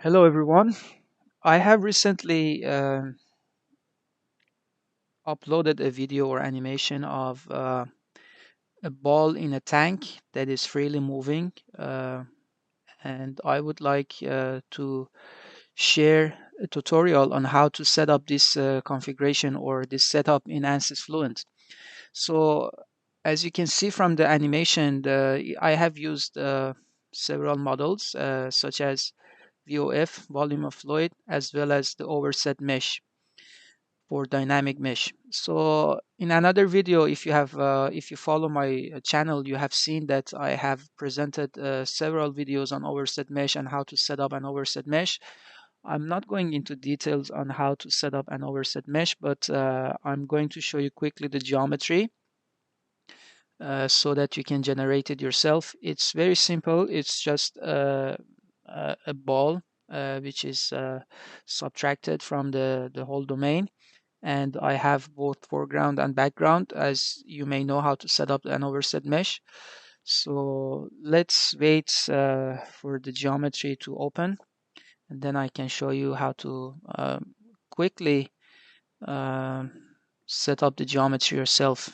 Hello, everyone. I have recently uploaded a video or animation of a ball in a tank that is freely moving, and I would like to share a tutorial on how to set up this configuration or this setup in ANSYS Fluent. So, as you can see from the animation, I have used several models such as VOF, volume of fluid, as well as the overset mesh for dynamic mesh. So in another video, if you follow my channel, you have seen that I have presented several videos on overset mesh and how to set up an overset mesh. I'm not going into details on how to set up an overset mesh, but I'm going to show you quickly the geometry so that you can generate it yourself. It's very simple. It's just a ball which is subtracted from the whole domain, and I have both foreground and background, as you may know how to set up an overset mesh. So let's wait for the geometry to open, and then I can show you how to quickly um set up the geometry yourself.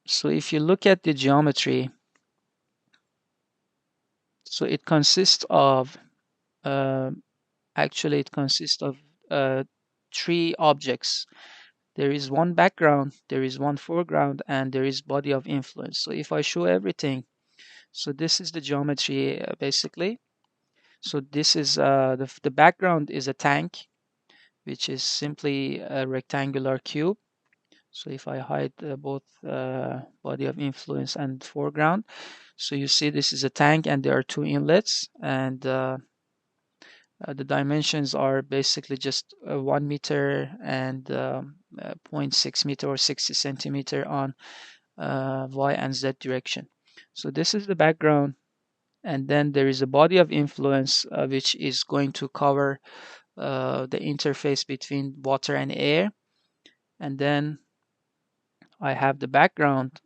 So if you look at the geometry, so it consists of uh, actually it consists of uh, three objects. There is one background, there is one foreground, and there is body of influence. So if I show everything, so this is the geometry basically. So this is the background is a tank, which is simply a rectangular cube. So if I hide both body of influence and foreground, so you see this is a tank and there are two inlets, and the dimensions are basically just 1 meter and zero point 0.6 meter or 60 centimeter on y and z direction. So this is the background, and then there is a body of influence which is going to cover the interface between water and air, and then I have the background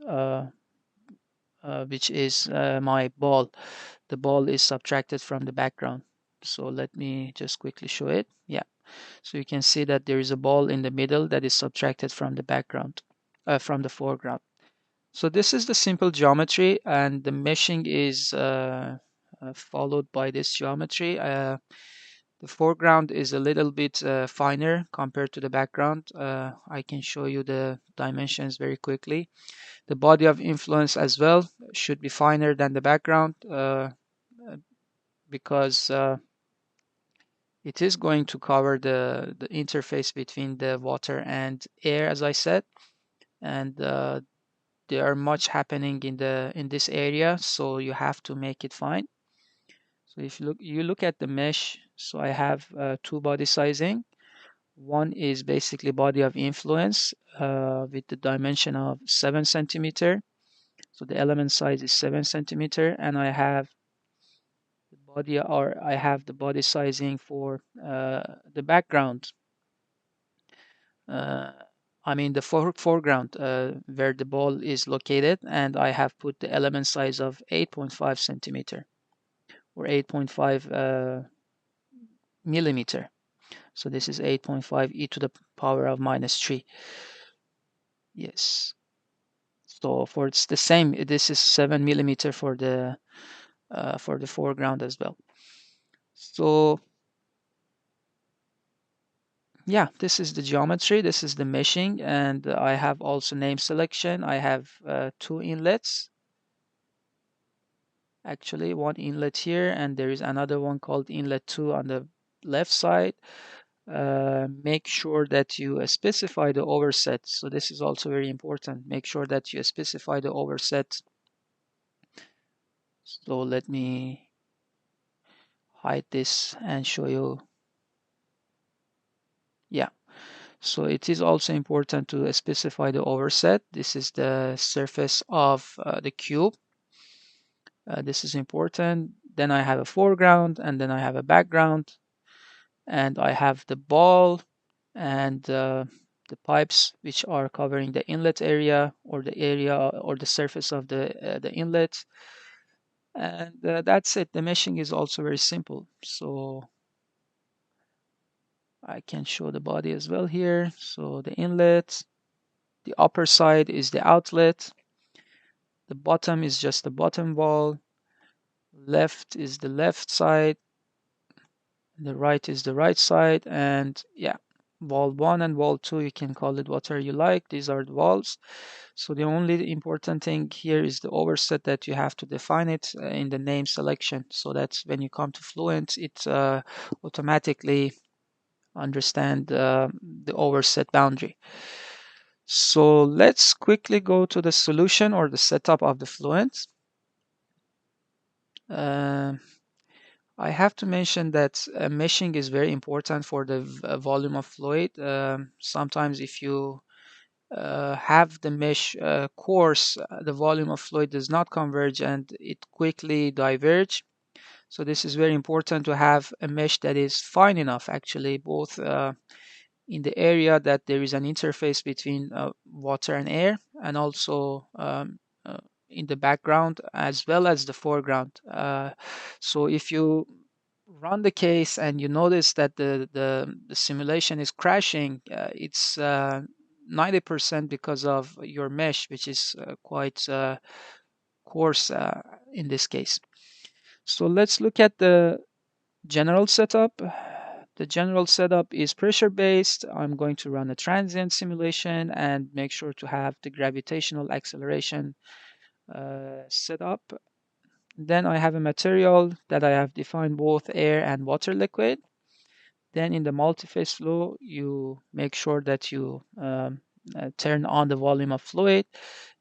which is my ball. The ball is subtracted from the background. So let me just quickly show it. Yeah. So you can see that there is a ball in the middle that is subtracted from the background, from the foreground. So this is the simple geometry, and the meshing is followed by this geometry. The foreground is a little bit finer compared to the background. I can show you the dimensions very quickly. The body of influence as well should be finer than the background because it is going to cover the interface between the water and air, as I said, and there are much happening in this area, so you have to make it fine. So if you look at the mesh, so I have two body sizing. One is basically body of influence with the dimension of 7 centimeter. So the element size is 7 centimeter, and I have the body sizing for the background. Uh, I mean the foreground where the ball is located, and I have put the element size of 8.5 centimeter or 8.5 millimeter. So this is 8.5 e to the power of minus 3. Yes. So for it's the same. This is 7 millimeter for the foreground as well. So yeah, this is the geometry. This is the meshing, and I have also name selection. I have two inlets. Actually, one inlet here, and there is another one called inlet 2 on the left side. Make sure that you specify the overset. So this is also very important. Make sure that you specify the overset. So let me hide this and show you. Yeah. So it is also important to specify the overset. This is the surface of the cube. This is important. Then I have a foreground, and then I have a background, and I have the ball and the pipes which are covering the inlet area or the area or the surface of the inlet. And that's it. The meshing is also very simple. So I can show the body as well here. So the inlet, the upper side is the outlet, the bottom is just the bottom wall, left is the left side, the right is the right side, and yeah, wall 1 and wall 2, you can call it whatever you like. These are the walls. So the only important thing here is the overset, that you have to define it in the name selection, so that when you come to Fluent, it automatically understand the overset boundary. So let's quickly go to the solution or the setup of the Fluent. Uh, I have to mention that meshing is very important for the volume of fluid. Sometimes if you have the mesh coarse, the volume of fluid does not converge and it quickly diverge. So this is very important to have a mesh that is fine enough, actually, both in the area that there is an interface between water and air, and also in the background as well as the foreground. So if you run the case and you notice that the simulation is crashing, it's 90% because of your mesh, which is quite coarse in this case. So let's look at the general setup. The general setup is pressure based. I'm going to run a transient simulation and make sure to have the gravitational acceleration set up. Then I have a material that I have defined both air and water liquid. Then in the multiphase flow, you make sure that you turn on the volume of fluid.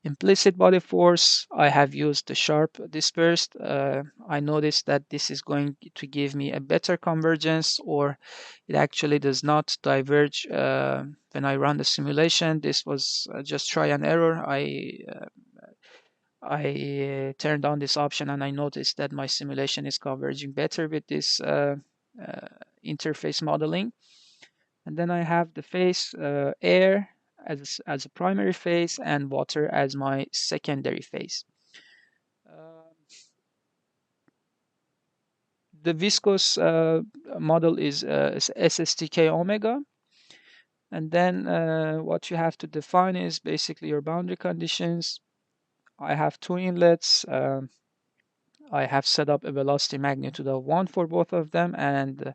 Implicit body force, I have used the sharp dispersed. I noticed that this is going to give me a better convergence, or it actually does not diverge when I run the simulation. This was just try and error. I turned on this option and I noticed that my simulation is converging better with this uh, interface modeling. And then I have the phase air as a primary phase and water as my secondary phase. The viscous model is SSTK omega. And then what you have to define is basically your boundary conditions. I have two inlets. I have set up a velocity magnitude of 1 for both of them, and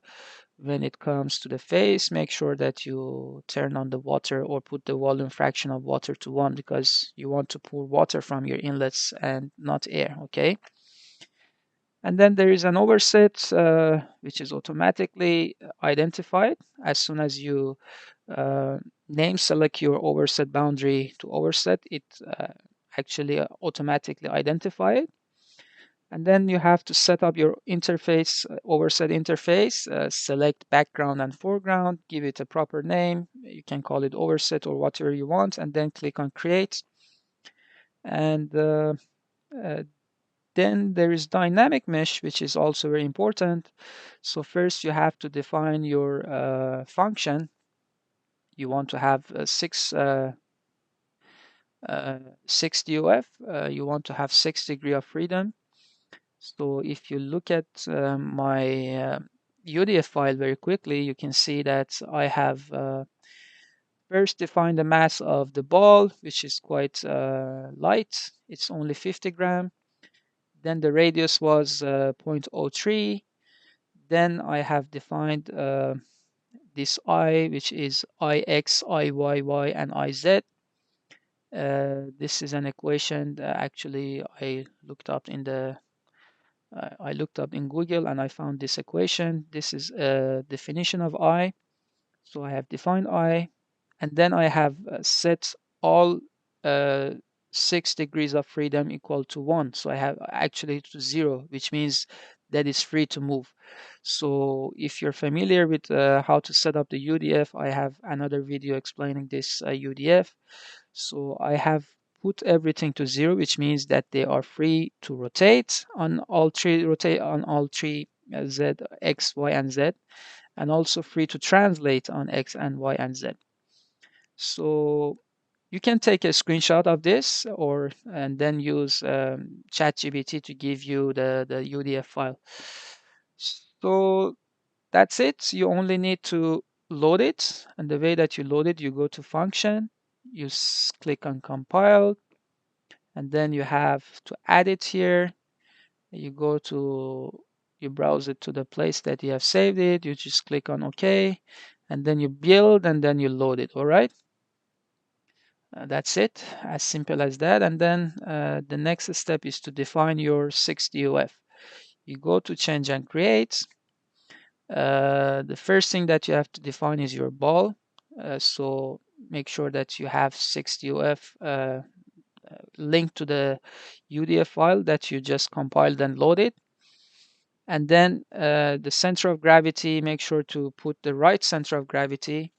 when it comes to the phase, make sure that you turn on the water or put the volume fraction of water to 1, because you want to pour water from your inlets and not air, okay? And then there is an overset, which is automatically identified as soon as you name select your overset boundary to overset, it actually automatically identify it. And then you have to set up your interface, overset interface, select background and foreground, give it a proper name. You can call it overset or whatever you want, and then click on create. And uh, then there is dynamic mesh, which is also very important. So first you have to define your function. You want to have six DOF. You want to have 6 degree of freedom. So if you look at my UDF file very quickly, you can see that I have first defined the mass of the ball, which is quite light. It's only 50 gram. Then the radius was 0.03. Then I have defined this I, which is Ix, Iyy, and Iz. This is an equation that actually I looked up in Google and I found this equation. This is a definition of I. So I have defined I, and then I have set all uh, 6 degrees of freedom equal to 1. So I have actually to 0, which means that is free to move. So if you're familiar with how to set up the UDF, I have another video explaining this UDF. So I have put everything to 0, which means that they are free to rotate on all three Z, X, Y, and Z, and also free to translate on X and Y and Z. So You can take a screenshot of this and then use ChatGPT to give you the UDF file. So that's it. You only need to load it. And the way that you load it, you go to function, you click on compile, and then you have to add it here. You go to, you browse it to the place that you have saved it. You just click on OK, and then you build, and then you load it. All right. That's it, as simple as that. And then the next step is to define your 6DOF. You go to change and create. The first thing that you have to define is your ball. So make sure that you have 6DOF linked to the UDF file that you just compiled and loaded. And then the center of gravity, make sure to put the right center of gravity.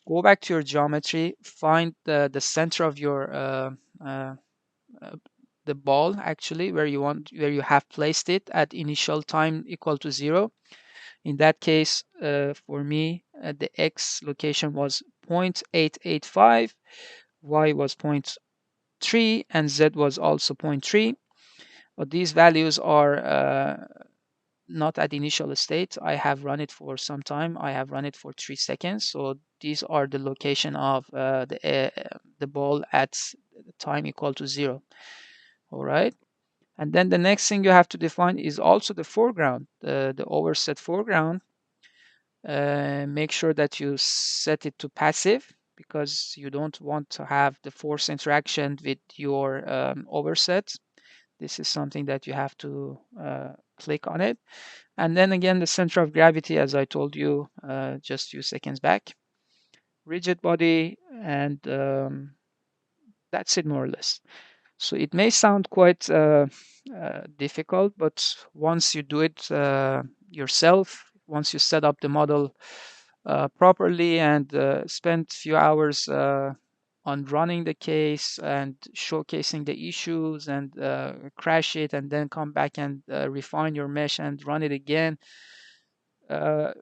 Go back to your geometry, find the center of your uh, the ball actually where you have placed it at initial time equal to 0. In that case, for me, the x location was 0.885, y was 0.3, and z was also 0.3. But these values are not at initial state. I have run it for some time. I have run it for 3 seconds. So these are the location of the ball at time equal to 0. All right. And then the next thing you have to define is also the foreground, the overset foreground. Make sure that you set it to passive because you don't want to have the force interaction with your overset. This is something that you have to click on it. And then again, the center of gravity, as I told you just a few seconds back, rigid body, and that's it more or less. So it may sound quite difficult, but once you do it yourself, once you set up the model properly and spend a few hours on running the case and showcasing the issues and crash it and then come back and refine your mesh and run it again, uh,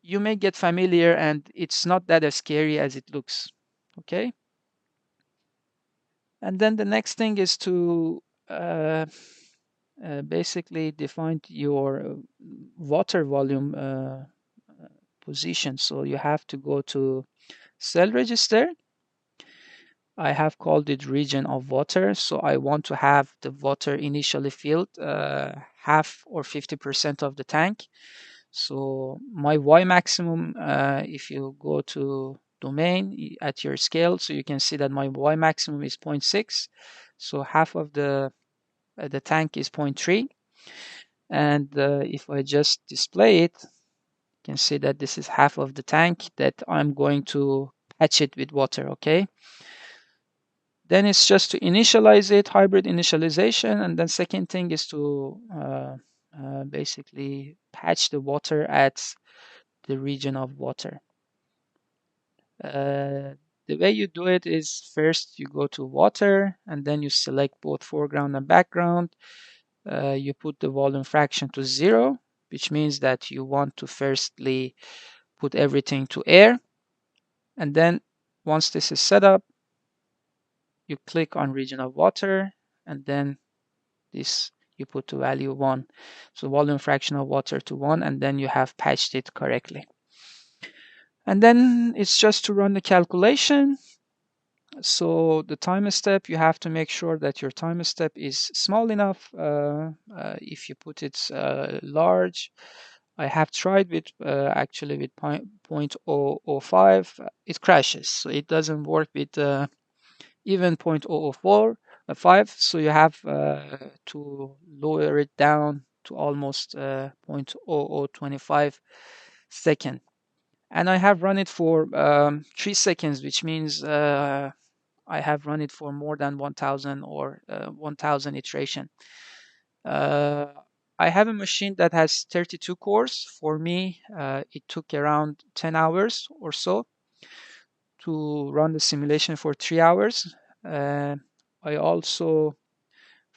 you may get familiar and it's not that as scary as it looks. Okay. And then the next thing is to basically define your water volume position. So you have to go to cell register. I have called it region of water. So I want to have the water initially filled half or 50% of the tank. So my Y maximum, if you go to domain at your scale, so you can see that my Y maximum is 0.6. So half of the tank is 0.3. And if I just display it, you can see that this is half of the tank that I'm going to patch it with water, okay? Then it's just to initialize it, hybrid initialization. And then second thing is to basically patch the water at the region of water. The way you do it is first you go to water and then you select both foreground and background. You put the volume fraction to 0, which means that you want to firstly put everything to air. And then once this is set up, you click on region of water and then this you put to value 1. So volume fraction of water to 1, and then you have patched it correctly. And then it's just to run the calculation. So the time step, you have to make sure that your time step is small enough. If you put it large, I have tried with actually with 0.005, it crashes. So it doesn't work with even 0.004, 5. So you have to lower it down to almost 0.0025 second. And I have run it for 3 seconds, which means I have run it for more than 1000 or 1000 iteration. I have a machine that has 32 cores. For me, it took around 10 hours or so to run the simulation for 3 hours. I also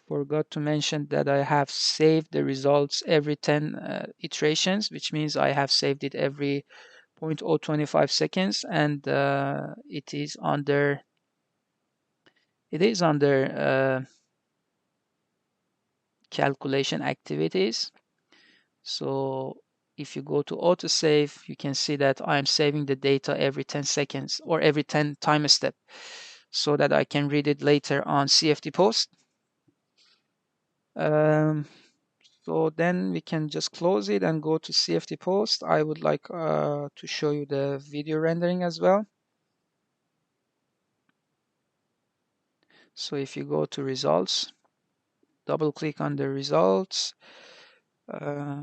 forgot to mention that I have saved the results every 10 iterations, which means I have saved it every 0.025 seconds, and it is under It is under calculation activities. So if you go to autosave, you can see that I'm saving the data every 10 seconds or every 10 time step so that I can read it later on CFD post. Um, so then we can just close it and go to CFD post. I would like to show you the video rendering as well. So if you go to results, double click on the results, uh,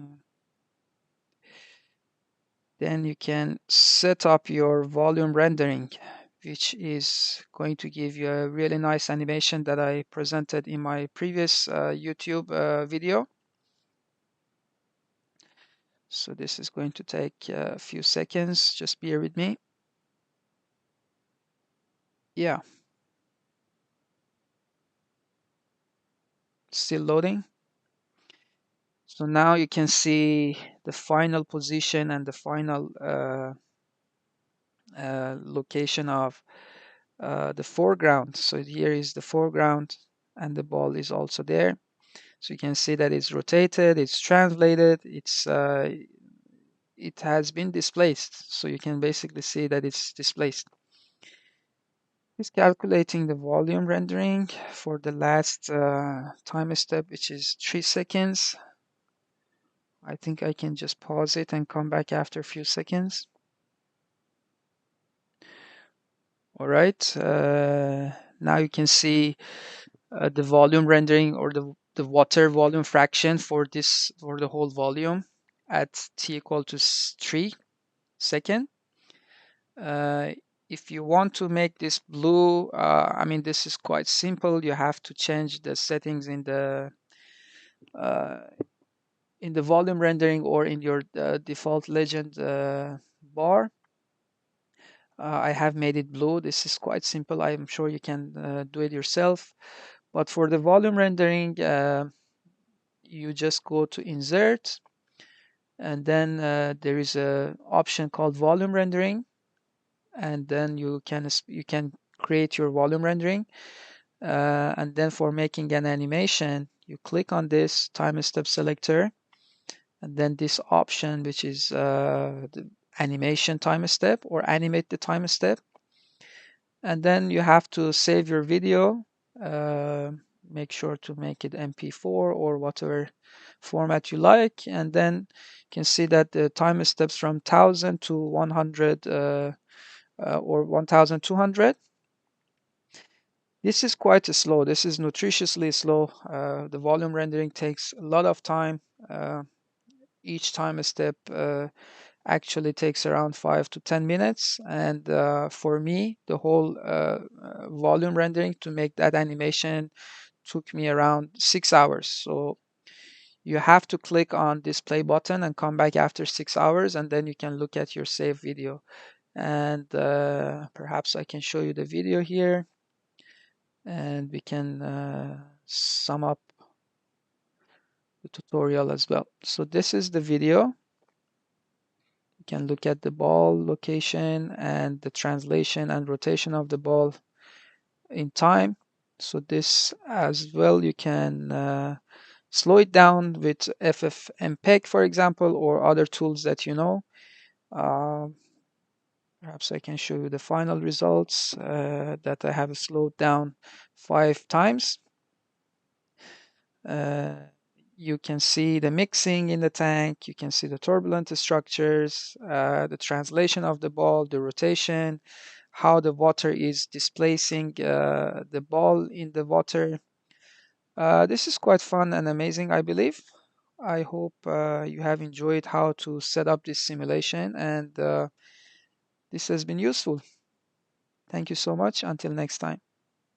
then you can set up your volume rendering, which is going to give you a really nice animation that I presented in my previous YouTube video. So this is going to take a few seconds. Just bear with me. Yeah, still loading. So now you can see the final position and the final location of the foreground. So here is the foreground and the ball is also there. So you can see that it's rotated, it's translated, it has been displaced. So you can basically see that it's displaced. It's calculating the volume rendering for the last time step, which is 3 seconds. I think I can just pause it and come back after a few seconds. All right. Now you can see the volume rendering or the water volume fraction for the whole volume at t equal to 3 second. Uh, if you want to make this blue, I mean, this is quite simple. You have to change the settings uh, in the volume rendering or in your default legend bar. I have made it blue. This is quite simple. I'm sure you can do it yourself. But for the volume rendering, you just go to insert, and then there is a option called volume rendering, and then you can create your volume rendering. And then for making an animation, you click on this time step selector, and then this option, which is the animation time step or animate the time step. And then you have to save your video. Uh, Make sure to make it MP4 or whatever format you like. And then you can see that the time steps from 1000 to 100 or 1200. This is quite slow. This is nutritiously slow. The volume rendering takes a lot of time. Each time step actually takes around 5 to 10 minutes. And for me, the whole volume rendering to make that animation took me around 6 hours. So you have to click on this play button and come back after 6 hours, and then you can look at your saved video. And perhaps I can show you the video here, and we can sum up the tutorial as well. So this is the video. You can look at the ball location and the translation and rotation of the ball in time. So this as well, you can slow it down with FFmpeg, for example, or other tools that you know. Perhaps I can show you the final results that I have slowed down 5 times. You can see the mixing in the tank, you can see the turbulent structures, the translation of the ball, the rotation, how the water is displacing the ball in the water. This is quite fun and amazing, I believe. I hope you have enjoyed how to set up this simulation, and this has been useful. Thank you so much. Until next time.